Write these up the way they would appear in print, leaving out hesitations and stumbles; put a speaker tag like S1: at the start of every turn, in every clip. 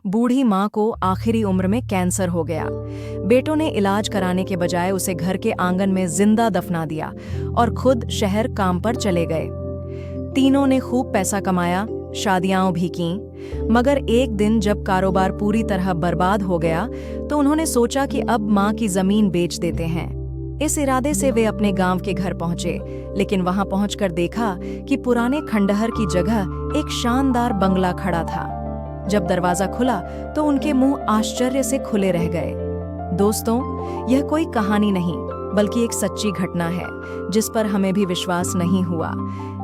S1: बूढ़ी माँ को आखिरी उम्र में कैंसर हो गया। बेटों ने इलाज कराने के बजाय उसे घर के आंगन में जिंदा दफना दिया और खुद शहर काम पर चले गए। तीनों ने खूब पैसा कमाया, शादियां भी कीं, मगर एक दिन जब कारोबार पूरी तरह बर्बाद हो गया तो उन्होंने सोचा कि अब माँ की जमीन बेच देते हैं। इस इरादे से वे अपने गांव के घर पहुंचे, लेकिन वहां पहुंचकर देखा कि पुराने खंडहर की जगह एक शानदार बंगला खड़ा था। जब दरवाजा खुला तो उनके मुंह आश्चर्य से खुले रह गए। दोस्तों, यह कोई कहानी नहीं बल्कि एक सच्ची घटना है जिस पर हमें भी विश्वास नहीं हुआ,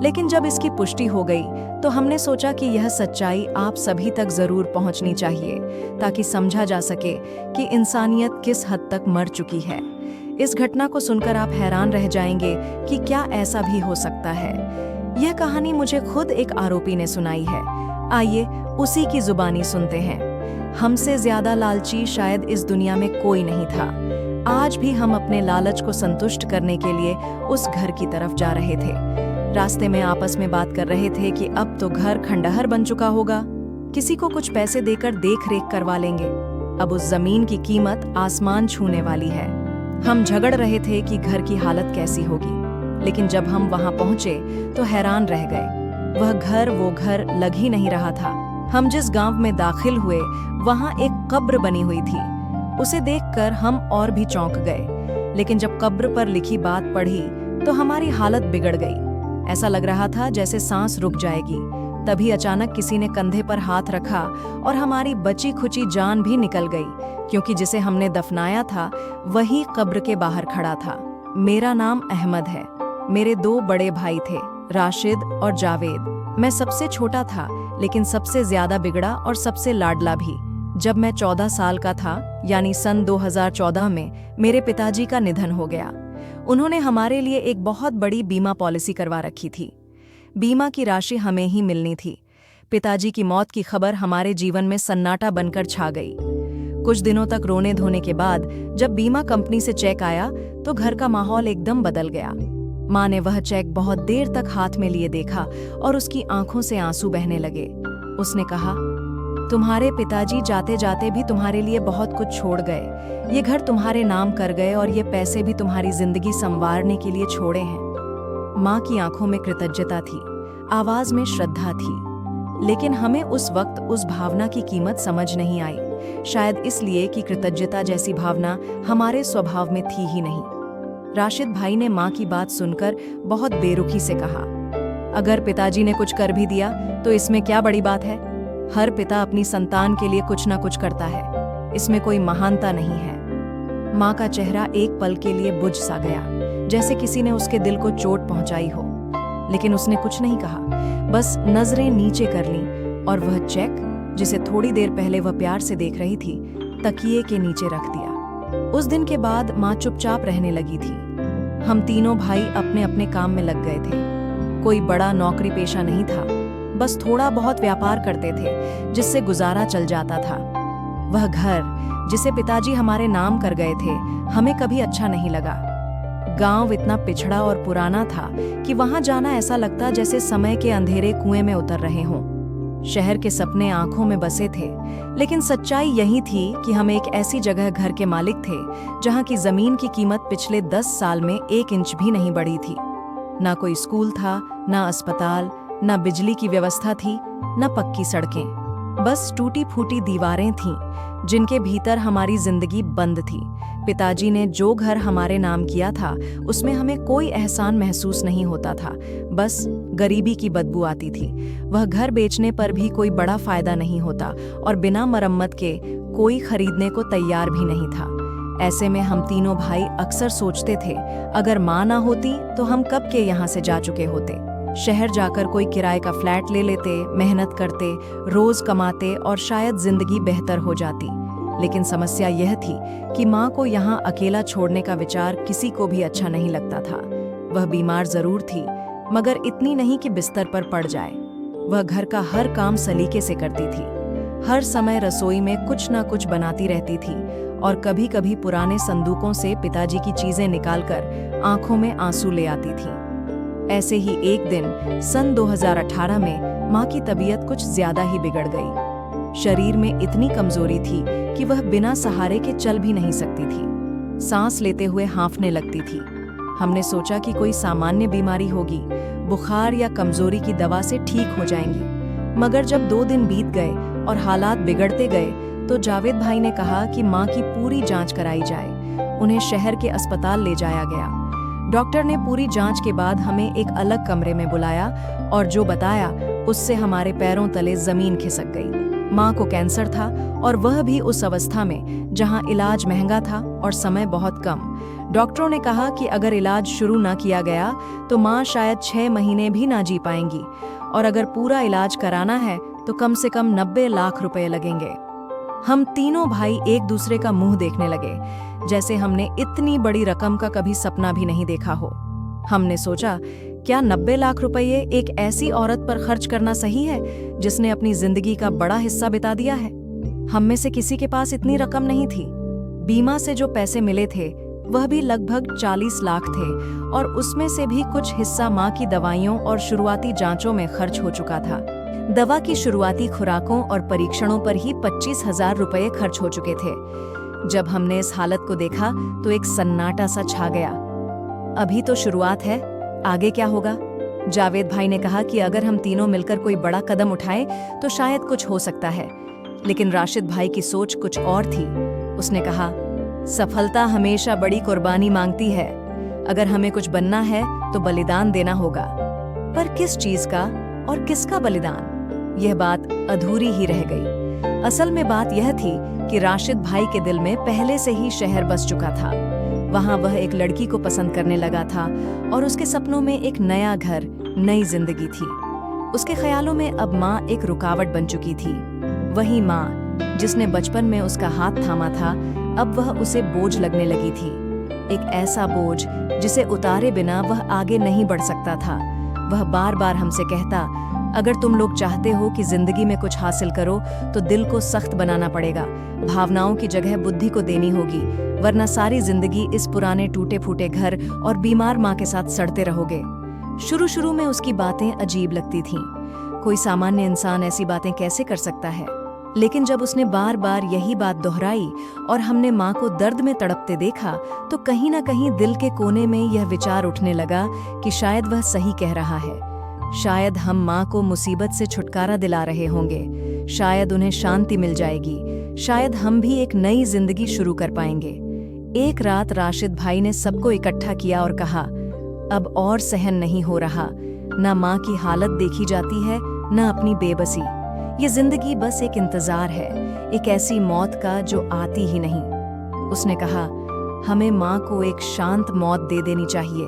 S1: लेकिन जब इसकी पुष्टि हो गई तो हमने सोचा कि यह सच्चाई आप सभी तक जरूर पहुंचनी चाहिए ताकि समझा जा सके कि इंसानियत किस हद तक मर चुकी है। इस घटना को सुनकर आप हैरान रह जाएंगे कि क्या ऐसा भी हो सकता है। यह कहानी मुझे खुद एक आरोपी ने सुनाई है। आइए उसी की जुबानी सुनते हैं। हमसे ज्यादा लालची शायद इस दुनिया में कोई नहीं था। आज भी हम अपने लालच को संतुष्ट करने के लिए उस घर की तरफ जा रहे थे। रास्ते में आपस में बात कर रहे थे कि अब तो घर खंडहर बन चुका होगा, किसी को कुछ पैसे देकर देख रेख करवा लेंगे, अब उस जमीन की कीमत आसमान छूने वाली है। हम झगड़ रहे थे कि घर की हालत कैसी होगी, लेकिन जब हम वहां पहुंचे तो हैरान रह गए। वो घर लग ही नहीं रहा था। हम जिस गांव में दाखिल हुए वहां एक कब्र बनी हुई थी। उसे देखकर हम और भी चौंक गए, लेकिन जब कब्र पर लिखी बात पढ़ी तो हमारी हालत बिगड़ गई। ऐसा लग रहा था जैसे सांस रुक जाएगी। तभी अचानक किसी ने कंधे पर हाथ रखा और हमारी बची खुची जान भी निकल गई, क्योंकि जिसे हमने दफनाया था वही कब्र के बाहर खड़ा था। मेरा नाम अहमद है। मेरे 2 बड़े भाई थे, राशिद और जावेद। मैं सबसे छोटा था, लेकिन सबसे ज्यादा बिगड़ा और सबसे लाडला भी। जब मैं 14 साल का था, यानी सन 2014 में, मेरे पिताजी का निधन हो गया। उन्होंने हमारे लिए एक बहुत बड़ी बीमा पॉलिसी करवा रखी थी। बीमा की राशि हमें ही मिलनी थी। पिताजी की मौत की खबर हमारे जीवन में सन्नाटा बनकर छा गई। कुछ दिनों तक रोने धोने के बाद जब बीमा कंपनी से चेक आया तो घर का माहौल एकदम बदल गया। माँ ने वह चेक बहुत देर तक हाथ में लिए देखा और उसकी आंखों से आंसू बहने लगे। उसने कहा, तुम्हारे पिताजी जाते जाते भी तुम्हारे लिए बहुत कुछ छोड़ गए। ये घर तुम्हारे नाम कर गए और ये पैसे भी तुम्हारी जिंदगी संवारने के लिए छोड़े हैं। माँ की आंखों में कृतज्ञता थी, आवाज में श्रद्धा थी, लेकिन हमें उस वक्त उस भावना की कीमत समझ नहीं आई। शायद इसलिए कि कृतज्ञता जैसी भावना हमारे स्वभाव में थी ही नहीं। राशिद भाई ने माँ की बात सुनकर बहुत बेरुखी से कहा, अगर पिताजी ने कुछ कर भी दिया तो इसमें क्या बड़ी बात है। हर पिता अपनी संतान के लिए कुछ ना कुछ करता है, इसमें कोई महानता नहीं है। माँ का चेहरा एक पल के लिए बुझ सा गया, जैसे किसी ने उसके दिल को चोट पहुंचाई हो, लेकिन उसने कुछ नहीं कहा, बस नजरें नीचे कर लीं और वह चेक, जिसे थोड़ी देर पहले वह प्यार से देख रही थी, तकिए के नीचे रख दिया। उस दिन के बाद माँ चुपचाप रहने लगी थी। हम तीनों भाई अपने अपने काम में लग गए थे। कोई बड़ा नौकरी पेशा नहीं था, बस थोड़ा बहुत व्यापार करते थे जिससे गुजारा चल जाता था। वह घर जिसे पिताजी हमारे नाम कर गए थे हमें कभी अच्छा नहीं लगा। गांव इतना पिछड़ा और पुराना था कि वहां जाना ऐसा लगता जैसे समय के अंधेरे कुएं में उतर रहे हों। शहर के सपने आंखों में बसे थे, लेकिन सच्चाई यही थी कि हम एक ऐसी जगह घर के मालिक थे जहां की जमीन की कीमत पिछले 10 साल में 1 इंच भी नहीं बढ़ी थी। ना कोई स्कूल था, ना अस्पताल, ना बिजली की व्यवस्था थी, ना पक्की सड़कें। बस टूटी फूटी दीवारें थीं जिनके भीतर हमारी जिंदगी बंद थी। पिताजी ने जो घर हमारे नाम किया था उसमें हमें कोई एहसान महसूस नहीं होता था, बस गरीबी की बदबू आती थी। वह घर बेचने पर भी कोई बड़ा फायदा नहीं होता और बिना मरम्मत के कोई खरीदने को तैयार भी नहीं था। ऐसे में हम तीनों भाई अक्सर सोचते थे, अगर माँ ना होती तो हम कब के यहाँ से जा चुके होते। शहर जाकर कोई किराए का फ्लैट ले लेते, मेहनत करते, रोज कमाते और शायद जिंदगी बेहतर हो जाती। लेकिन समस्या यह थी कि माँ को यहाँ अकेला छोड़ने का विचार किसी को भी अच्छा नहीं लगता था। वह बीमार जरूर थी, मगर इतनी नहीं कि बिस्तर पर पड़ जाए। वह घर का हर काम सलीके से करती थी, हर समय रसोई में कुछ ना कुछ बनाती रहती थी और कभी कभी पुराने संदूकों से पिताजी की चीजें निकालकर आंखों में आंसू ले आती थी। ऐसे ही एक दिन सन 2018 में माँ की तबीयत कुछ ज्यादा ही बिगड़ गई। शरीर में इतनी कमजोरी थी कि वह बिना सहारे के चल भी नहीं सकती थी। सांस लेते हुए हांफने लगती थी। हमने सोचा कि कोई सामान्य बीमारी होगी, बुखार या कमजोरी की दवा से ठीक हो जाएंगी। मगर जब 2 दिन बीत गए और हालात बिगड़ते गए तो जावेद भाई ने कहा कि माँ की पूरी जांच कराई जाए। उन्हें शहर के अस्पताल ले जाया गया। डॉक्टर ने पूरी जांच के बाद हमें एक अलग कमरे में बुलाया और जो बताया उससे हमारे पैरों तले जमीन खिसक गई। माँ को कैंसर था और वह भी उस अवस्था में जहां इलाज महंगा था और समय बहुत कम। डॉक्टरों ने कहा कि अगर इलाज शुरू न किया गया तो माँ शायद 6 महीने भी ना जी पाएंगी और अगर पूरा इलाज कराना है तो कम से कम 90 लाख रुपए लगेंगे। हम तीनों भाई एक दूसरे का मुंह देखने लगे, जैसे हमने इतनी बड़ी रकम का कभी सपना भी नहीं देखा हो। हमने सोचा, क्या 90 लाख रुपये एक ऐसी औरत पर खर्च करना सही है जिसने अपनी जिंदगी का बड़ा हिस्सा बिता दिया है? हम में से किसी के पास इतनी रकम नहीं थी। बीमा से जो पैसे मिले थे वह भी लगभग 40 लाख थे और उसमें से भी कुछ हिस्सा माँ की दवाइयों और शुरुआती जांचों में खर्च हो चुका था। दवा की शुरुआती खुराकों और परीक्षणों पर ही 25,000 रुपये खर्च हो चुके थे। जब हमने इस हालत को देखा तो एक सन्नाटा सा छा गया। अभी तो शुरुआत है, आगे क्या होगा? जावेद भाई ने कहा कि अगर हम तीनों मिलकर कोई बड़ा कदम उठाएं तो शायद कुछ हो सकता है। लेकिन राशिद भाई की सोच कुछ और थी। उसने कहा, सफलता हमेशा बड़ी कुर्बानी मांगती है। अगर हमें कुछ बनना है तो बलिदान देना होगा। पर किस चीज का और किसका बलिदान? यह बात अधूरी ही रह गई। असल में बात यह थी कि राशिद भाई के दिल में पहले से ही शहर बस चुका था। वहां वह एक लड़की को पसंद करने लगा था और उसके सपनों में एक नया घर, नई जिंदगी थी। उसके ख्यालों में अब माँ एक रुकावट बन चुकी थी। वही माँ जिसने बचपन में उसका हाथ थामा था, अब वह उसे बोझ लगने लगी थी। एक ऐसा बोझ जिसे उतारे बिना वह आगे नहीं बढ़ सकता था। वह बार बार हमसे कहता, अगर तुम लोग चाहते हो कि जिंदगी में कुछ हासिल करो तो दिल को सख्त बनाना पड़ेगा, भावनाओं की जगह बुद्धि को देनी होगी, वरना सारी जिंदगी इस पुराने टूटे फूटे घर और बीमार माँ के साथ सड़ते रहोगे। शुरू शुरू में उसकी बातें अजीब लगती थीं। कोई सामान्य इंसान ऐसी बातें कैसे कर सकता है? लेकिन जब उसने बार बार यही बात दोहराई और हमने माँ को दर्द में तड़पते देखा तो कहीं ना कहीं दिल के कोने में यह विचार उठने लगा कि शायद वह सही कह रहा है। शायद हम माँ को मुसीबत से छुटकारा दिला रहे होंगे। शायद उन्हें शांति मिल जाएगी। शायद हम भी एक नई जिंदगी शुरू कर पाएंगे। एक रात राशिद भाई ने सबको इकट्ठा किया और कहा, अब और सहन नहीं हो रहा। न माँ की हालत देखी जाती है, न अपनी बेबसी। ये जिंदगी बस एक इंतजार है, एक ऐसी मौत का जो आती ही नहीं। उसने कहा, हमें माँ को एक शांत मौत दे देनी चाहिए।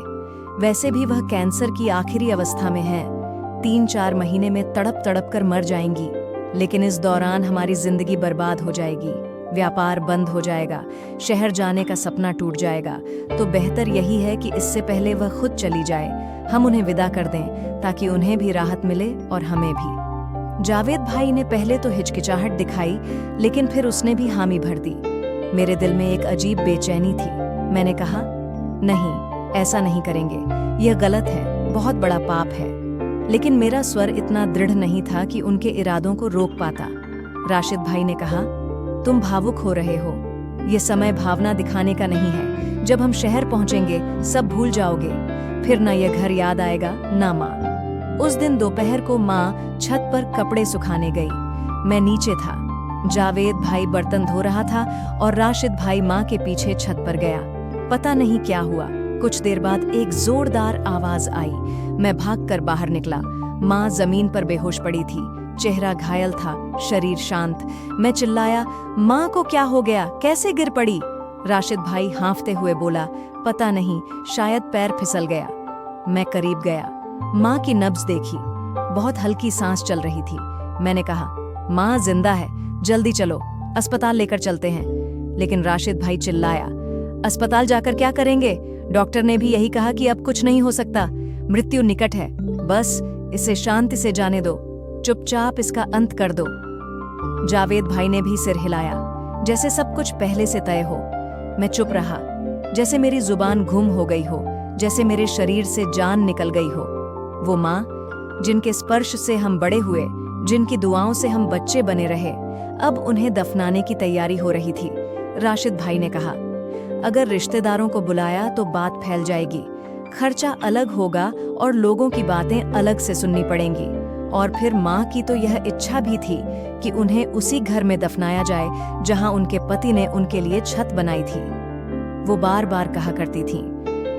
S1: वैसे भी वह कैंसर की आखिरी अवस्था में है। 3-4 महीने में तड़प तड़प कर मर जाएंगी, लेकिन इस दौरान हमारी जिंदगी बर्बाद हो जाएगी। व्यापार बंद हो जाएगा, शहर जाने का सपना टूट जाएगा। तो बेहतर यही है कि इससे पहले वह खुद चली जाए, हम उन्हें विदा कर दें ताकि उन्हें भी राहत मिले और हमें भी। जावेद भाई ने पहले तो हिचकिचाहट दिखाई, लेकिन फिर उसने भी हामी भर दी। मेरे दिल में एक अजीब बेचैनी थी। मैंने कहा, नहीं, ऐसा नहीं करेंगे, यह गलत है, बहुत बड़ा पाप है। लेकिन मेरा स्वर इतना दृढ़ नहीं था कि उनके इरादों को रोक पाता। राशिद भाई ने कहा, तुम भावुक हो रहे हो। यह समय भावना दिखाने का नहीं है। जब हम शहर पहुंचेंगे सब भूल जाओगे, फिर ना यह घर याद आएगा ना माँ। उस दिन दोपहर को माँ छत पर कपड़े सुखाने गई। मैं नीचे था। जावेद भाई बर्तन धो रहा था और राशिद भाई माँ के पीछे छत पर गया। पता नहीं क्या हुआ, कुछ देर बाद एक जोरदार आवाज आई। मैं भागकर बाहर निकला। माँ जमीन पर बेहोश पड़ी थी, चेहरा घायल था, शरीर शांत। मैं चिल्लाया, माँ को क्या हो गया, कैसे गिर पड़ी? राशिद भाई हांफते हुए बोला, पता नहीं, शायद पैर फिसल गया। मैं करीब गया, माँ की नब्ज देखी, बहुत हल्की सांस चल रही थी। मैंने कहा, माँ जिंदा है, जल्दी चलो, अस्पताल लेकर चलते हैं। लेकिन राशिद भाई चिल्लाया, अस्पताल जाकर क्या करेंगे? डॉक्टर ने भी यही कहा कि अब कुछ नहीं हो सकता, मृत्यु निकट है, बस इसे शांति से जाने दो, चुपचाप इसका अंत कर दो। जावेद भाई ने भी सिर हिलाया, जैसे सब कुछ पहले से तय हो। मैं चुप रहा, जैसे मेरी जुबान गुम हो गई हो, जैसे मेरे शरीर से जान निकल गई हो। वो माँ जिनके स्पर्श से हम बड़े हुए, जिनकी दुआओं से हम बच्चे बने रहे, अब उन्हें दफनाने की तैयारी हो रही थी। राशिद भाई ने कहा, अगर रिश्तेदारों को बुलाया तो बात फैल जाएगी, खर्चा अलग होगा और लोगों की बातें अलग से सुननी पड़ेंगी। और फिर माँ की तो यह इच्छा भी थी कि उन्हें उसी घर में दफनाया जाए जहां उनके पति ने उनके लिए छत बनाई थी। वो बार बार कहा करती थी,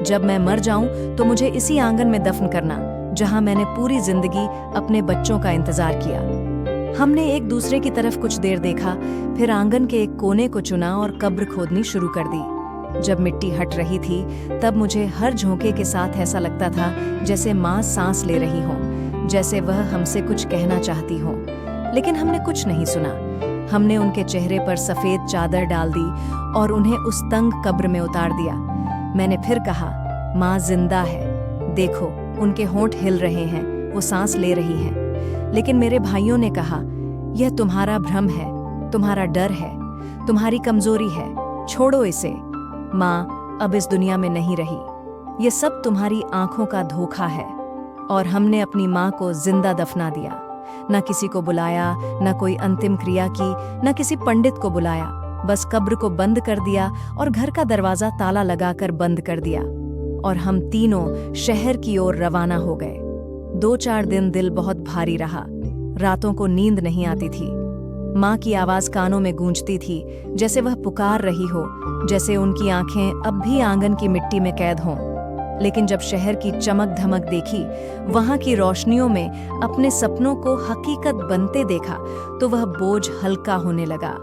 S1: जब मैं मर जाऊं तो मुझे इसी आंगन में दफन करना जहां मैंने पूरी जिंदगी अपने बच्चों का इंतजार किया। हमने एक दूसरे की तरफ कुछ देर देखा, फिर आंगन के एक कोने को चुना और कब्र खोदनी शुरू कर दी। जब मिट्टी हट रही थी तब मुझे हर झोंके के साथ ऐसा लगता था जैसे माँ सांस ले रही हो, जैसे वह हमसे कुछ कहना चाहती हो। लेकिन हमने कुछ नहीं सुना। हमने उनके चेहरे पर सफेद चादर डाल दी और उन्हें उस तंग कब्र में उतार दिया। मैंने फिर कहा, माँ जिंदा है, देखो उनके होंठ हिल रहे हैं, वो सांस ले रही हैं। लेकिन मेरे भाइयों ने कहा, यह तुम्हारा भ्रम है, तुम्हारा डर है, तुम्हारी कमजोरी है, छोड़ो इसे। माँ अब इस दुनिया में नहीं रही, ये सब तुम्हारी आंखों का धोखा है। और हमने अपनी माँ को जिंदा दफना दिया। न किसी को बुलाया, न कोई अंतिम क्रिया की, न किसी पंडित को बुलाया, बस कब्र को बंद कर दिया और घर का दरवाजा ताला लगाकर बंद कर दिया। और हम तीनों शहर की ओर रवाना हो गए। 2-4 दिन दिल बहुत भारी रहा, रातों को नींद नहीं आती थी। माँ की आवाज कानों में गूंजती थी, जैसे वह पुकार रही हो, जैसे उनकी आंखें अब भी आंगन की मिट्टी में कैद हों। लेकिन जब शहर की चमक धमक देखी, वहां की रोशनियों में अपने सपनों को हकीकत बनते देखा, तो वह बोझ हल्का होने लगा,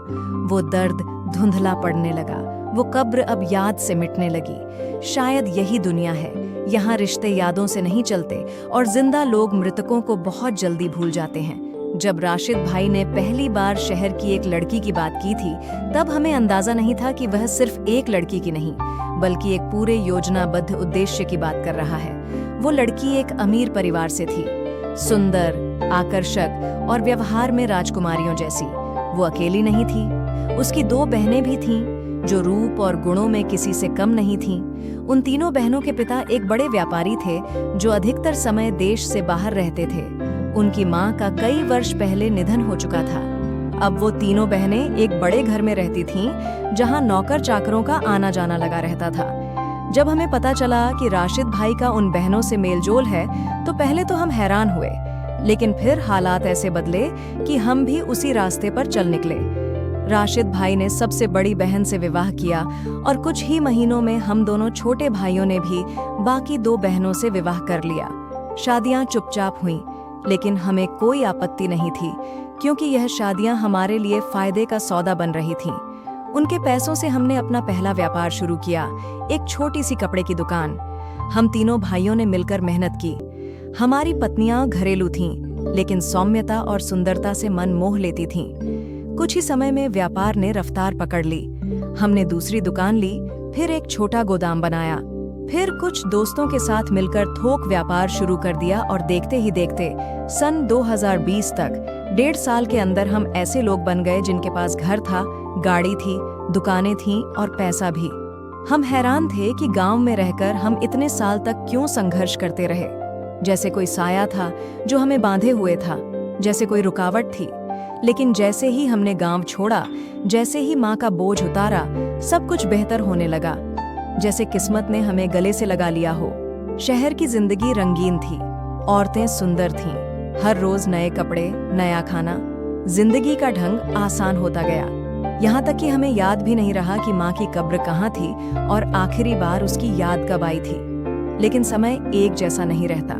S1: वो दर्द धुंधला पड़ने लगा, वो कब्र अब याद से मिटने लगी। शायद यही दुनिया है, यहाँ रिश्ते यादों से नहीं चलते और जिंदा लोग मृतकों को बहुत जल्दी भूल जाते हैं। जब राशिद भाई ने पहली बार शहर की एक लड़की की बात की थी, तब हमें अंदाजा नहीं था कि वह सिर्फ एक लड़की की नहीं, बल्कि एक पूरे योजनाबद्ध उद्देश्य की बात कर रहा है। वो लड़की एक अमीर परिवार से थी, सुंदर, आकर्षक और व्यवहार में राजकुमारियों जैसी। वो अकेली नहीं थी, उसकी 2 बहनें भी थीं, जो रूप और गुणों में किसी से कम नहीं थीं। उन तीनों बहनों के पिता एक बड़े व्यापारी थे, जो अधिकतर समय देश से बाहर रहते थे। उनकी माँ का कई वर्ष पहले निधन हो चुका था। अब वो तीनों बहनें एक बड़े घर में रहती थीं, जहां नौकर चाकरों का आना जाना लगा रहता था। जब हमें पता चला कि राशिद भाई का उन बहनों से मेलजोल है, तो पहले तो हम हैरान हुए, लेकिन फिर हालात ऐसे बदले कि हम भी उसी रास्ते पर चल निकले। राशिद भाई ने सबसे बड़ी बहन से विवाह किया और कुछ ही महीनों में हम दोनों छोटे भाइयों ने भी बाकी 2 बहनों से विवाह कर लिया। शादियां चुपचाप हुईं, लेकिन हमें कोई आपत्ति नहीं थी, क्योंकि यह शादियां हमारे लिए फायदे का सौदा बन रही थीं। उनके पैसों से हमने अपना पहला व्यापार शुरू किया, एक छोटी सी कपड़े की दुकान। हम तीनों भाइयों ने मिलकर मेहनत की। हमारी पत्नियां घरेलू थीं, लेकिन सौम्यता और सुंदरता से मन मोह लेती थीं। कुछ ही समय में व्यापार ने रफ्तार पकड़ ली। हमने दूसरी दुकान ली, फिर एक छोटा गोदाम बनाया, फिर कुछ दोस्तों के साथ मिलकर थोक व्यापार शुरू कर दिया और देखते ही देखते सन 2020 तक 1.5 साल के अंदर हम ऐसे लोग बन गए जिनके पास घर था, गाड़ी थी, दुकानें थीं और पैसा भी। हम हैरान थे कि गांव में रहकर हम इतने साल तक क्यों संघर्ष करते रहे, जैसे कोई साया था जो हमें बांधे हुए था, जैसे कोई रुकावट थी। लेकिन जैसे ही हमने गांव छोड़ा, जैसे ही माँ का बोझ उतारा, सब कुछ बेहतर होने लगा, जैसे किस्मत ने हमें गले से लगा लिया हो। शहर की जिंदगी रंगीन थी, औरतें सुंदर थीं, हर रोज नए कपड़े, नया खाना। जिंदगी का ढंग आसान होता गया, यहाँ तक कि हमें याद भी नहीं रहा कि माँ की कब्र कहाँ थी और आखिरी बार उसकी याद कब आई थी। लेकिन समय एक जैसा नहीं रहता।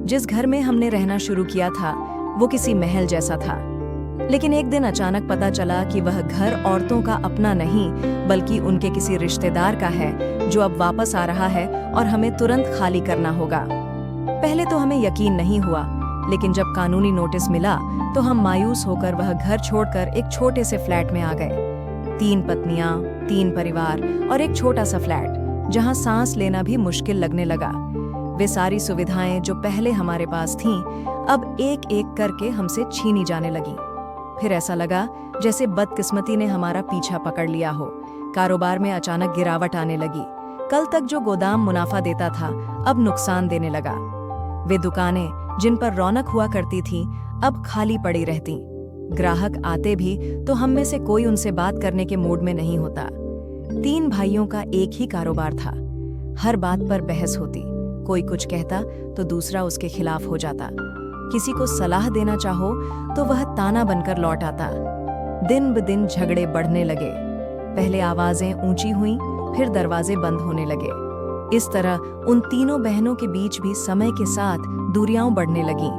S1: जिस घर में हमने रहना शुरू किया था, वो किसी महल जैसा था, लेकिन एक दिन अचानक पता चला कि वह घर औरतों का अपना नहीं, बल्कि उनके किसी रिश्तेदार का है, जो अब वापस आ रहा है और हमें तुरंत खाली करना होगा। पहले तो हमें यकीन नहीं हुआ, लेकिन जब कानूनी नोटिस मिला तो हम मायूस होकर वह घर छोड़कर एक छोटे से फ्लैट में आ गए। 3 पत्नियां, 3 परिवार और एक छोटा सा फ्लैट, जहां सांस लेना भी मुश्किल लगने लगा। वे सारी सुविधाएं जो पहले हमारे पास थीं, अब एक एक करके हमसे छीनी जाने लगीं। फिर ऐसा लगा जैसे बदकिस्मती ने हमारा पीछा पकड़ लिया हो। कारोबार में अचानक गिरावट आने लगी। कल तक जो गोदाम मुनाफा देता था, अब नुकसान देने लगा। वे दुकानें जिन पर रौनक हुआ करती थी, अब खाली पड़ी रहती। ग्राहक आते भी तो हम में से कोई उनसे बात करने के मूड में नहीं होता। 3 भाइयों का एक ही कारोबार था। हर बात पर बहस होती, कोई कुछ कहता तो दूसरा उसके खिलाफ हो जाता। किसी को सलाह देना चाहो तो वह ताना बनकर लौट आता। दिन ब दिन झगड़े बढ़ने लगे। पहले आवाजें ऊंची हुईं, फिर दरवाजे बंद होने लगे। इस तरह उन तीनों बहनों के बीच भी समय के साथ दूरियां बढ़ने लगीं।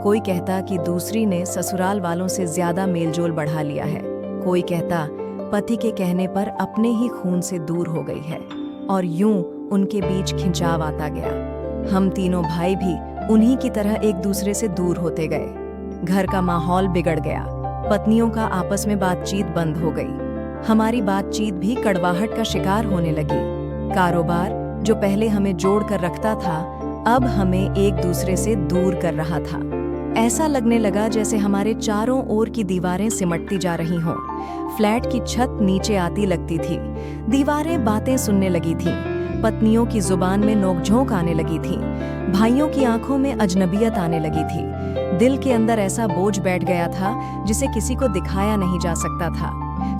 S1: कोई कहता कि दूसरी ने ससुराल वालों से ज्यादा मेलजोल बढ़ा लिया है। कोई कहता पति के कहने पर अपने ही खून से दूर हो गई है। और यूं उनके बीच खिंचाव आता गया। हम तीनों भाई भी उन्हीं की तरह एक दूसरे से दूर होते गए। घर का माहौल बिगड़ गया। पत्नियों का आपस में बातचीत बंद हो गई। हमारी बातचीत भी कड़वाहट का शिकार होने लगी। कारोबार जो पहले हमें जोड़ कर रखता था, अब हमें एक दूसरे से दूर कर रहा था। ऐसा लगने लगा जैसे हमारे चारों ओर की दीवारें सिमटती जा रही हों। फ्लैट की छत नीचे आती लगती थी। दीवारें बातें सुनने लगी थीं। पत्नियों की जुबान में नोकझोंक आने लगी थी। भाइयों की आंखों में अजनबियत आने लगी थी। दिल के अंदर ऐसा बोझ बैठ गया था जिसे किसी को दिखाया नहीं जा सकता था।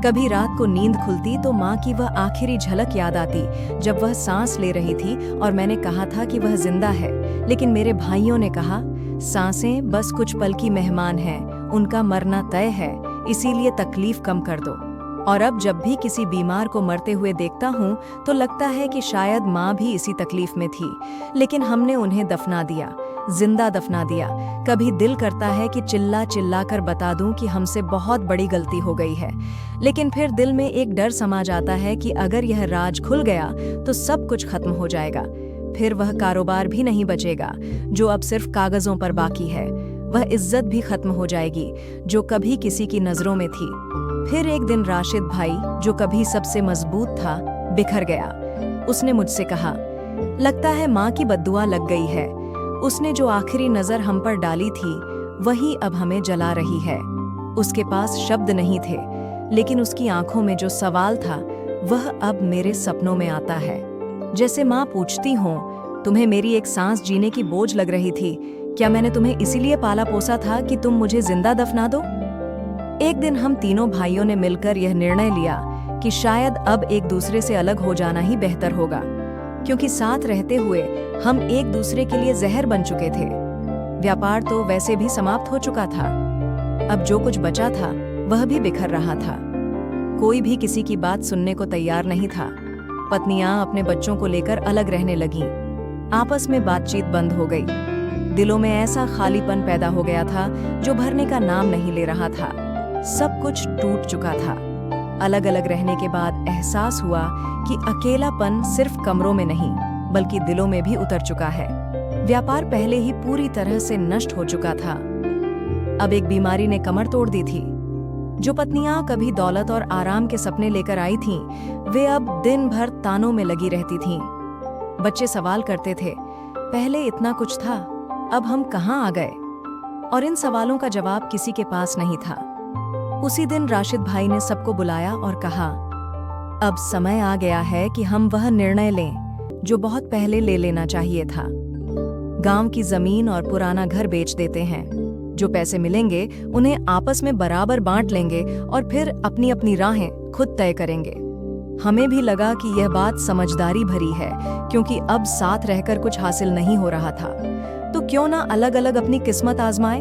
S1: कभी रात को नींद खुलती तो माँ की वह आखिरी झलक याद आती, जब वह सांस ले रही थी और मैंने कहा था कि वह जिंदा है। लेकिन मेरे भाइयों ने कहा, सांसें बस कुछ पल की मेहमान हैं, उनका मरना तय है, इसीलिए तकलीफ कम कर दो। और अब जब भी किसी बीमार को मरते हुए देखता हूँ तो लगता है कि शायद माँ भी इसी तकलीफ में थी, लेकिन हमने उन्हें दफना दिया, जिंदा दफना दिया। कभी दिल करता है कि चिल्ला चिल्ला कर बता दूं कि हमसे बहुत बड़ी गलती हो गई है, लेकिन फिर दिल में एक डर समा जाता है कि अगर यह राज खुल गया तो सब कुछ खत्म हो जाएगा। फिर वह कारोबार भी नहीं बचेगा जो अब सिर्फ कागजों पर बाकी है। वह इज्जत भी खत्म हो जाएगी जो कभी किसी की नजरों में थी। फिर एक दिन राशिद भाई, जो कभी सबसे मजबूत था, बिखर गया। उसने मुझसे कहा, लगता है माँ की बद्दुआ लग गई है। उसने जो आखिरी नजर हम पर डाली थी वही अब हमें जला रही है। उसके पास शब्द नहीं थे, लेकिन उसकी आंखों में जो सवाल था वह अब मेरे सपनों में आता है। जैसे माँ पूछती हो, तुम्हें मेरी एक सांस जीने की बोझ लग रही थी, क्या मैंने तुम्हें इसीलिए पाला पोसा था कि तुम मुझे जिंदा दफना दो? एक दिन हम तीनों भाइयों ने मिलकर यह निर्णय लिया कि शायद अब एक दूसरे से अलग हो जाना ही बेहतर होगा, क्योंकि साथ रहते हुए हम एक दूसरे के लिए जहर बन चुके थे। व्यापार तो वैसे भी समाप्त हो चुका था। अब जो कुछ बचा था वह भी बिखर रहा था। कोई भी किसी की बात सुनने को तैयार नहीं था। पत्नियां अपने बच्चों को लेकर अलग रहने लगीं। आपस में बातचीत बंद हो गई। दिलों में ऐसा खालीपन पैदा हो गया था जो भरने का नाम नहीं ले रहा था। सब कुछ टूट चुका था। अलग अलग रहने के बाद एहसास हुआ कि अकेलापन सिर्फ कमरों में नहीं बल्कि दिलों में भी उतर चुका है। व्यापार पहले ही पूरी तरह से नष्ट हो चुका था। अब एक बीमारी ने कमर तोड़ दी थी। जो पत्नियां कभी दौलत और आराम के सपने लेकर आई थीं, वे अब दिन भर तानों में लगी रहती थीं। बच्चे सवाल करते थे, पहले इतना कुछ था, अब हम कहाँ आ गए? और इन सवालों का जवाब किसी के पास नहीं था। उसी दिन राशिद भाई ने सबको बुलाया और कहा, अब समय आ गया है कि हम वह निर्णय लें जो बहुत पहले ले लेना चाहिए था। गांव की जमीन और पुराना घर बेच देते हैं। जो पैसे मिलेंगे उन्हें आपस में बराबर बांट लेंगे और फिर अपनी अपनी राहें खुद तय करेंगे। हमें भी लगा कि यह बात समझदारी भरी है, क्योंकि अब साथ रहकर कुछ हासिल नहीं हो रहा था। तो क्यों ना अलग अलग अपनी किस्मत आजमाए।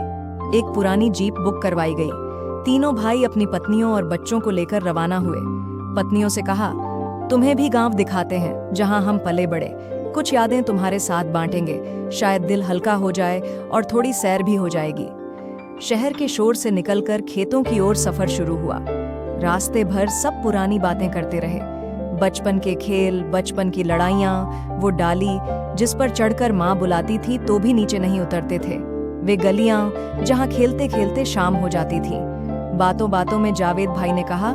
S1: एक पुरानी जीप बुक करवाई गई। तीनों भाई अपनी पत्नियों और बच्चों को लेकर रवाना हुए। पत्नियों से कहा, तुम्हें भी गांव दिखाते हैं जहां हम पले बड़े। कुछ यादें तुम्हारे साथ बांटेंगे, शायद दिल हल्का हो जाए और थोड़ी सैर भी हो जाएगी। शहर के शोर से निकलकर खेतों की ओर सफर शुरू हुआ। रास्ते भर सब पुरानी बातें करते रहे। बचपन के खेल, बचपन की लड़ाइयाँ, वो डाली जिस पर चढ़कर माँ बुलाती थी तो भी नीचे नहीं उतरते थे। वे गलियाँ जहाँ खेलते खेलते शाम हो जाती थी। बातों बातों में जावेद भाई ने कहा,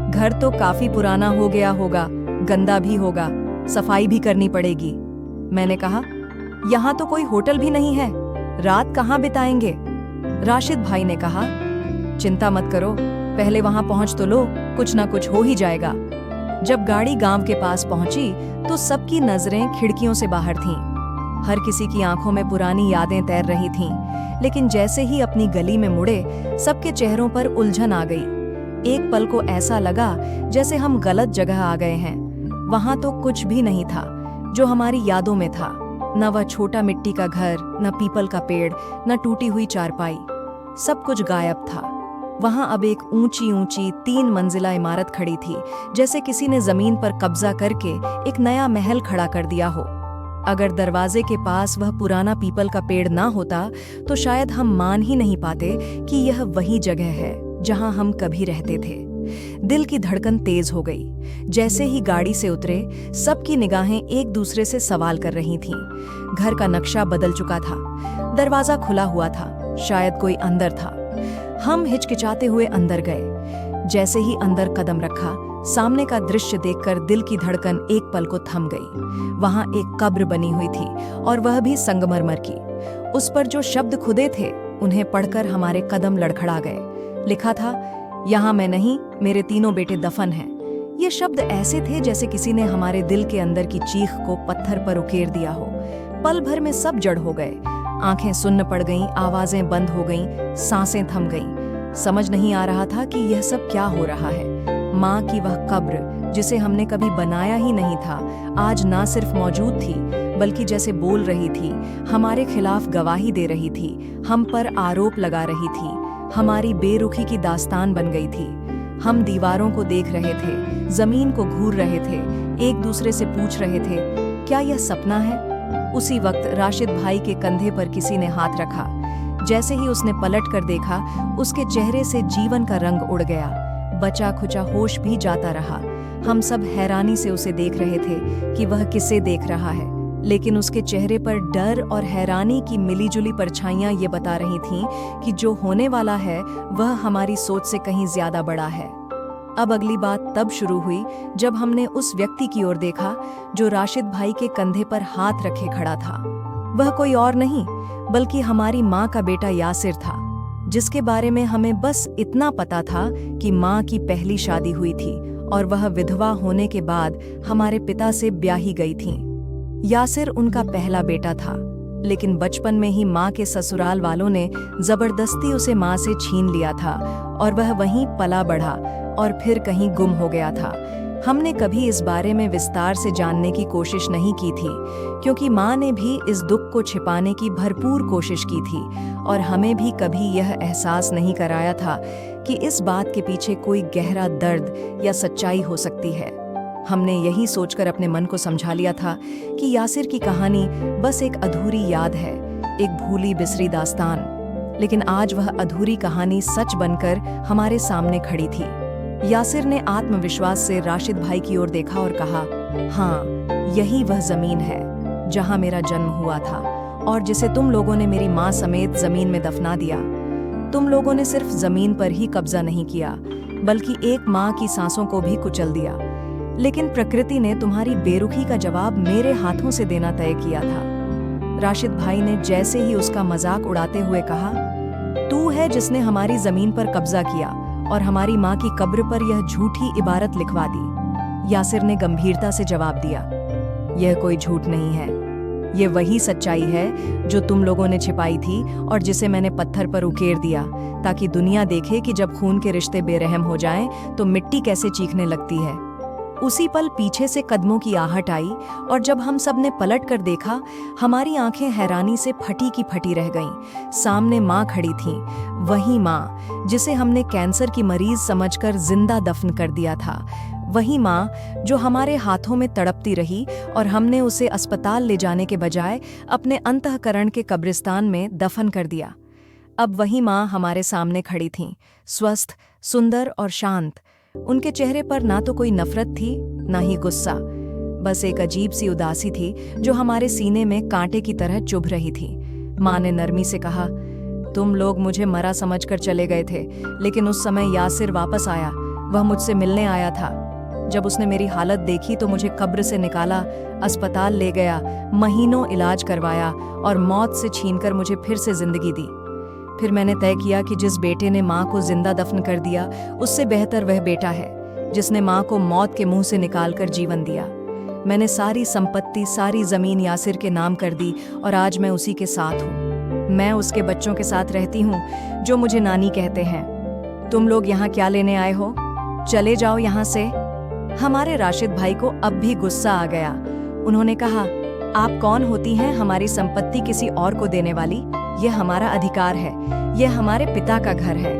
S1: घर तो काफी पुराना हो गया होगा, गंदा भी होगा, सफाई भी करनी पड़ेगी। मैंने कहा, यहाँ तो कोई होटल भी नहीं है, रात कहाँ बिताएंगे? राशिद भाई ने कहा, चिंता मत करो, पहले वहां पहुंच तो लो, कुछ ना कुछ हो ही जाएगा। जब गाड़ी गांव के पास पहुंची तो सबकी नजरें खिड़कियों से बाहर थीं। हर किसी की आंखों में पुरानी यादें तैर रही थीं, लेकिन जैसे ही अपनी गली में मुड़े, सबके चेहरों पर उलझन आ गई। एक पल को ऐसा लगा जैसे हम गलत जगह आ गए हैं। वहां तो कुछ भी नहीं था जो हमारी यादों में था। न वह छोटा मिट्टी का घर, न पीपल का पेड़, न टूटी हुई चारपाई। सब कुछ गायब था। वहां अब एक ऊंची ऊंची 3 मंजिला इमारत खड़ी थी, जैसे किसी ने जमीन पर कब्जा करके एक नया महल खड़ा कर दिया हो। अगर दरवाजे के पास वह पुराना पीपल का पेड़ ना होता तो शायद हम मान ही नहीं पाते कि यह वही जगह है जहां हम कभी रहते थे। दिल की धड़कन तेज हो गई। जैसे ही गाड़ी से उतरे, सबकी निगाहें एक दूसरे से सवाल कर रही थीं। घर का नक्शा बदल चुका था। दरवाजा खुला हुआ था, शायद कोई अंदर था। हम हिचकिचाते हुए अंदर गए। जैसे ही अंदर कदम रखा, सामने का दृश्य देखकर दिल की धड़कन एक पल को थम गई। वहां एक कब्र बनी हुई थी, और वह भी संगमरमर की। उस पर जो शब्द खुदे थे, उन्हें पढ़कर हमारे कदम लड़खड़ा गए। लिखा था, यहाँ मैं नहीं, मेरे 3 बेटे दफन हैं। ये शब्द ऐसे थे जैसे किसी ने हमारे दिल के अंदर की चीख को पत्थर पर उकेर दिया हो। पल भर में सब जड़ हो गए। आंखें सुन्न पड़ गईं, आवाजें बंद हो गईं, सांसें थम गईं। समझ नहीं आ रहा था कि यह सब क्या हो रहा है। माँ की वह कब्र, जिसे हमने कभी बनाया ही नहीं था, आज ना सिर्फ मौजूद थी, बल्कि जैसे बोल रही थी, हमारे खिलाफ गवाही दे रही थी, हम पर आरोप लगा रही थी। हमारी बेरुखी की दास्तान बन गई थी। हम दीवारों को देख रहे थे, जमीन को घूर रहे थे, एक दूसरे से पूछ रहे थे, क्या यह सपना है? उसी वक्त राशिद भाई के कंधे पर किसी ने हाथ रखा। जैसे ही उसने पलट कर देखा, उसके चेहरे से जीवन का रंग उड़ गया। बचा खुचा होश भी जाता रहा। हम सब हैरानी से उसे देख रहे थे कि वह किसे देख रहा है, लेकिन उसके चेहरे पर डर और हैरानी की मिलीजुली परछाइयां ये बता रही थीं कि जो होने वाला है वह हमारी सोच से कहीं ज्यादा बड़ा है। अब अगली बात तब शुरू हुई जब हमने उस व्यक्ति की ओर देखा जो राशिद भाई के कंधे पर हाथ रखे खड़ा था। वह कोई और नहीं बल्कि हमारी माँ का बेटा यासिर था, जिसके बारे में हमें बस इतना पता था कि माँ की पहली शादी हुई थी और वह विधवा होने के बाद हमारे पिता से ब्याही गई थी। यासिर उनका पहला बेटा था, लेकिन बचपन में ही माँ के ससुराल वालों ने जबरदस्ती उसे माँ से छीन लिया था और वह वहीं पला बढ़ा और फिर कहीं गुम हो गया था। हमने कभी इस बारे में विस्तार से जानने की कोशिश नहीं की थी, क्योंकि माँ ने भी इस दुख को छिपाने की भरपूर कोशिश की थी और हमें भी कभी यह एहसास नहीं कराया था कि इस बात के पीछे कोई गहरा दर्द या सच्चाई हो सकती है। हमने यही सोचकर अपने मन को समझा लिया था कि यासिर की कहानी बस एक अधूरी याद है, एक भूली बिसरी दास्तान। लेकिन आज वह अधूरी कहानी सच बनकर हमारे सामने खड़ी थी। यासिर ने आत्मविश्वास से राशिद भाई की ओर देखा और कहा, हाँ, यही वह जमीन है जहां मेरा जन्म हुआ था और जिसे तुम लोगों ने मेरी माँ समेत जमीन में दफना दिया। तुम लोगों ने सिर्फ जमीन पर ही कब्जा नहीं किया, बल्कि एक माँ की सांसों को भी कुचल दिया। लेकिन प्रकृति ने तुम्हारी बेरुखी का जवाब मेरे हाथों से देना तय किया था। राशिद भाई ने जैसे ही उसका मजाक उड़ाते हुए कहा, तू है जिसने हमारी जमीन पर कब्जा किया और हमारी माँ की कब्र पर यह झूठी इबारत लिखवा दी। यासिर ने गंभीरता से जवाब दिया, यह कोई झूठ नहीं है, ये वही सच्चाई है जो तुम लोगों ने छिपाई थी और जिसे मैंने पत्थर पर उकेर दिया, ताकि दुनिया देखे कि जब खून के रिश्ते बेरहम हो जाएं तो मिट्टी कैसे चीखने लगती है। उसी पल पीछे से कदमों की आहट आई और जब हम सब ने पलट कर देखा, हमारी आंखें हैरानी से फटी की फटी रह गईं। सामने माँ खड़ी थी, वही माँ जिसे हमने कैंसर की मरीज समझकर जिंदा दफन कर दिया था, वही माँ जो हमारे हाथों में तड़पती रही और हमने उसे अस्पताल ले जाने के बजाय अपने अंतःकरण के कब्रिस्तान में दफन कर दिया। अब वही माँ हमारे सामने खड़ी थीं, स्वस्थ, सुंदर और शांत। उनके चेहरे पर ना तो कोई नफरत थी, ना ही गुस्सा, बस एक अजीब सी उदासी थी जो हमारे सीने में कांटे की तरह चुभ रही थी। माँ ने नरमी से कहा, तुम लोग मुझे मरा समझकर चले गए थे, लेकिन उस समय यासिर वापस आया। वह मुझसे मिलने आया था। जब उसने मेरी हालत देखी तो मुझे कब्र से निकाला, अस्पताल ले गया, महीनों इलाज करवाया और मौत से छीनकर मुझे फिर से जिंदगी दी। फिर मैंने तय किया कि जिस बेटे ने माँ को जिंदा दफन कर दिया, उससे बेहतर वह बेटा है जिसने माँ को मौत के मुंह से निकालकर जीवन दिया। मैंने सारी संपत्ति, सारी जमीन यासिर के नाम कर दी और आज मैं उसी के साथ हूँ। मैं उसके बच्चों के साथ रहती हूँ जो मुझे नानी कहते हैं। तुम लोग यहाँ क्या लेने आए हो? चले जाओ यहाँ से। हमारे राशिद भाई को अब भी गुस्सा आ गया। उन्होंने कहा, आप कौन होती हैं हमारी संपत्ति किसी और को देने वाली? यह हमारा अधिकार है, यह हमारे पिता का घर है।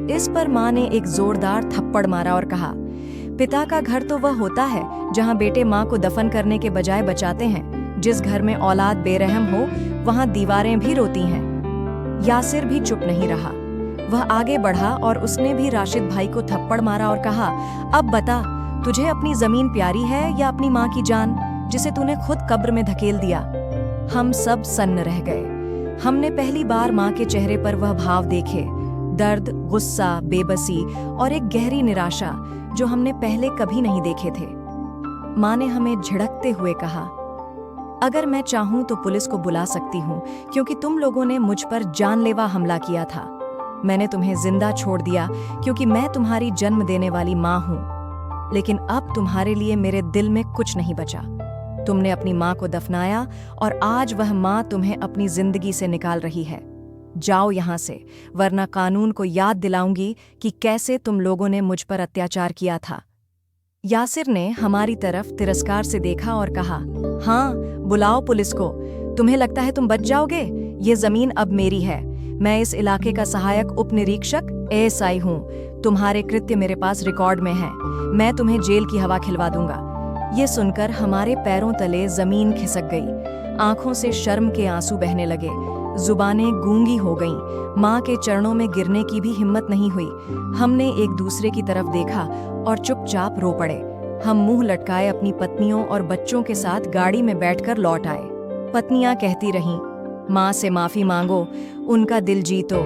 S1: इस पर माँ ने एक जोरदार थप्पड़ मारा और कहा, पिता का घर तो वह होता है जहाँ बेटे माँ को दफन करने के बजाय बचाते हैं। जिस घर में औलाद बेरहम हो वहाँ दीवारें भी रोती हैं। यासिर भी चुप नहीं रहा। वह आगे बढ़ा और उसने भी राशिद भाई को थप्पड़ मारा और कहा, अब बता, तुझे अपनी जमीन प्यारी है या अपनी माँ की जान, जिसे तूने खुद कब्र में धकेल दिया? हम सब सन्न रह गए। हमने पहली बार माँ के चेहरे पर वह भाव देखे, दर्द, गुस्सा, बेबसी और एक गहरी निराशा जो हमने पहले कभी नहीं देखे थे। माँ ने हमें झिड़कते हुए कहा, अगर मैं चाहूं तो पुलिस को बुला सकती हूं, क्योंकि तुम लोगों ने मुझ पर जानलेवा हमला किया था। मैंने तुम्हें जिंदा छोड़ दिया क्योंकि मैं तुम्हारी जन्म देने वाली माँ हूं। लेकिन अब तुम्हारे लिए मेरे दिल में कुछ नहीं बचा। तुमने अपनी माँ को दफनाया और आज वह माँ तुम्हें अपनी जिंदगी से निकाल रही है। जाओ यहाँ से, वरना कानून को याद दिलाऊंगी कि कैसे तुम लोगों ने मुझ पर अत्याचार किया था। यासिर ने हमारी तरफ तिरस्कार से देखा और कहा, हाँ, बुलाओ पुलिस को। तुम्हें लगता है तुम बच जाओगे? ये जमीन अब मेरी है। मैं इस इलाके का सहायक उप निरीक्षक एएसआई हूँ। तुम्हारे कृत्य मेरे पास रिकॉर्ड में हैं। मैं तुम्हें जेल की हवा खिलवा दूंगा। ये सुनकर हमारे पैरों तले जमीन खिसक गई। आंखों से शर्म के आंसू बहने लगे। जुबानें गूंगी हो गईं। माँ के चरणों में गिरने की भी हिम्मत नहीं हुई। हमने एक दूसरे की तरफ देखा और चुपचाप रो पड़े। हम मुंह लटकाए अपनी पत्नियों और बच्चों के साथ गाड़ी में बैठकर लौट आए। पत्नियां कहती रहीं, माँ से माफी मांगो, उनका दिल जीतो,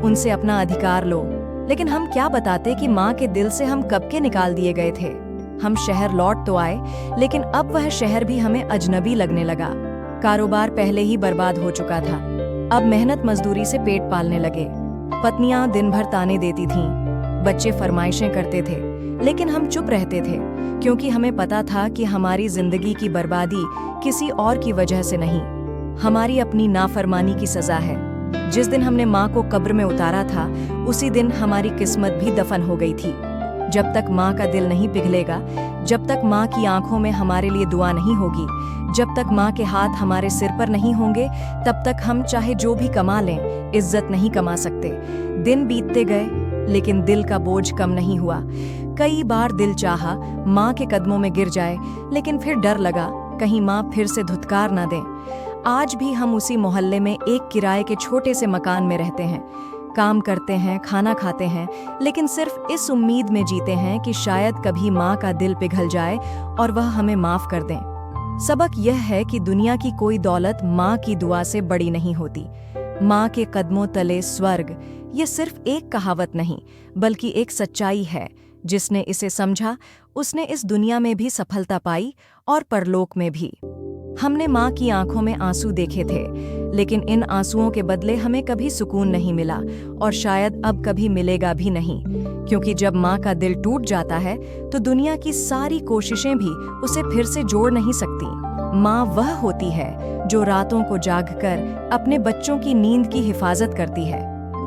S1: उनसे अपना अधिकार लो। लेकिन हम क्या बताते कि माँ के दिल से हम कब के निकाल दिए गए थे। हम शहर लौट तो आए, लेकिन अब वह शहर भी हमें अजनबी लगने लगा। कारोबार पहले ही बर्बाद हो चुका था। अब मेहनत मजदूरी से पेट पालने लगे। पत्नियां दिन भर ताने देती थीं, बच्चे फरमाइशें करते थे, लेकिन हम चुप रहते थे, क्योंकि हमें पता था कि हमारी जिंदगी की बर्बादी किसी और की वजह से नहीं, हमारी अपनी नाफरमानी की सजा है। जिस दिन हमने माँ को कब्र में उतारा था, उसी दिन हमारी किस्मत भी दफन हो गई थी। जब तक माँ का दिल नहीं पिघलेगा, जब तक माँ की आंखों में हमारे लिए दुआ नहीं होगी, जब तक माँ के हाथ हमारे सिर पर नहीं होंगे, तब तक हम चाहे जो भी कमा लें, इज्जत नहीं कमा सकते। दिन बीतते गए, लेकिन दिल का बोझ कम नहीं हुआ। कई बार दिल चाहा माँ के कदमों में गिर जाए, लेकिन फिर डर लगा कहीं माँ फिर से धुतकार ना दें। आज भी हम उसी मोहल्ले में एक किराए के छोटे से मकान में रहते हैं, काम करते हैं, खाना खाते हैं, लेकिन सिर्फ इस उम्मीद में जीते हैं कि शायद कभी माँ का दिल पिघल जाए और वह हमें माफ कर दें। सबक यह है कि दुनिया की कोई दौलत माँ की दुआ से बड़ी नहीं होती। माँ के कदमों तले स्वर्ग, ये सिर्फ एक कहावत नहीं, बल्कि एक सच्चाई है। जिसने इसे समझा, उसने इस दुनिया में भी सफलता पाई और परलोक में भी। हमने माँ की आंखों में आंसू देखे थे, लेकिन इन आंसुओं के बदले हमें कभी सुकून नहीं मिला और शायद अब कभी मिलेगा भी नहीं, क्योंकि जब माँ का दिल टूट जाता है तो दुनिया की सारी कोशिशें भी उसे फिर से जोड़ नहीं सकती। माँ वह होती है जो रातों को जागकर अपने बच्चों की नींद की हिफाजत करती है,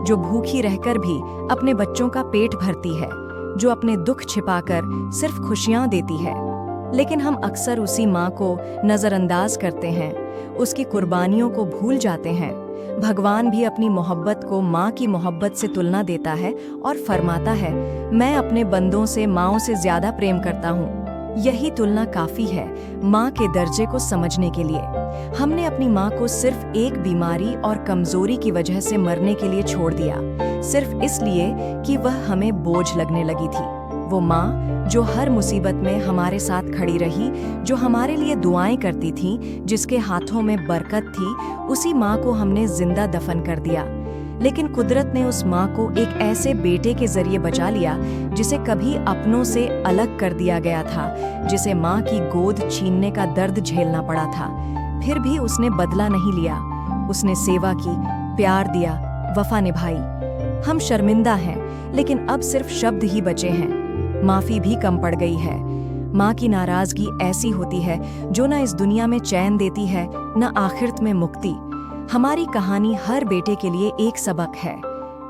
S1: जो भूखी रहकर भी अपने बच्चों का पेट भरती है, जो अपने दुख छिपाकर सिर्फ खुशियाँ देती है। लेकिन हम अक्सर उसी माँ को नज़रअंदाज करते हैं, उसकी कुर्बानियों को भूल जाते हैं। भगवान भी अपनी मोहब्बत को माँ की मोहब्बत से तुलना देता है और फरमाता है, मैं अपने बंदों से माँओं से ज़्यादा प्रेम करता हूँ। यही तुलना काफ़ी है माँ के दर्जे को समझने के लिए। हमने अपनी माँ को सिर्फ एक बीमारी और कमज़ोरी की वजह से मरने के लिए छोड़ दिया, सिर्फ इसलिए कि वह हमें बोझ लगने लगी थी। वो माँ जो हर मुसीबत में हमारे साथ खड़ी रही, जो हमारे लिए दुआएं करती थी, जिसके हाथों में बरकत थी, उसी माँ को हमने जिंदा दफन कर दिया। लेकिन कुदरत ने उस माँ को एक ऐसे बेटे के जरिए बचा लिया जिसे कभी अपनों से अलग कर दिया गया था, जिसे माँ की गोद छीनने का दर्द झेलना पड़ा था। फिर भी उसने बदला नहीं लिया, उसने सेवा की, प्यार दिया, वफा निभाई। हम शर्मिंदा हैं, लेकिन अब सिर्फ शब्द ही बचे हैं। माफी भी कम पड़ गई है। माँ की नाराजगी ऐसी होती है जो न इस दुनिया में चैन देती है न आखिरत में मुक्ति। हमारी कहानी हर बेटे के लिए एक सबक है।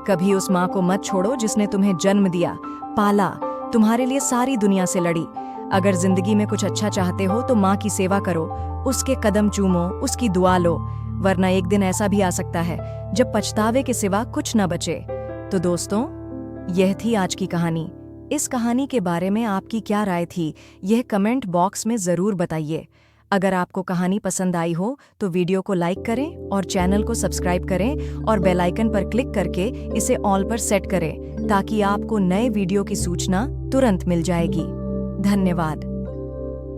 S1: कभी उस माँ को मत छोड़ो जिसने तुम्हें जन्म दिया, पाला, तुम्हारे लिए सारी दुनिया से लड़ी। अगर जिंदगी में कुछ अच्छा चाहते हो तो माँ की सेवा करो, उसके कदम चूमो, उसकी दुआ लो, वरना एक दिन ऐसा भी आ सकता है जब पछतावे के सिवा कुछ न बचे। तो दोस्तों, यह थी आज की कहानी। इस कहानी के बारे में आपकी क्या राय थी, यह कमेंट बॉक्स में ज़रूर बताइए। अगर आपको कहानी पसंद आई हो तो वीडियो को लाइक करें और चैनल को सब्सक्राइब करें और बेल आइकन पर क्लिक करके इसे ऑल पर सेट करें ताकि आपको नए वीडियो की सूचना तुरंत मिल जाएगी। धन्यवाद।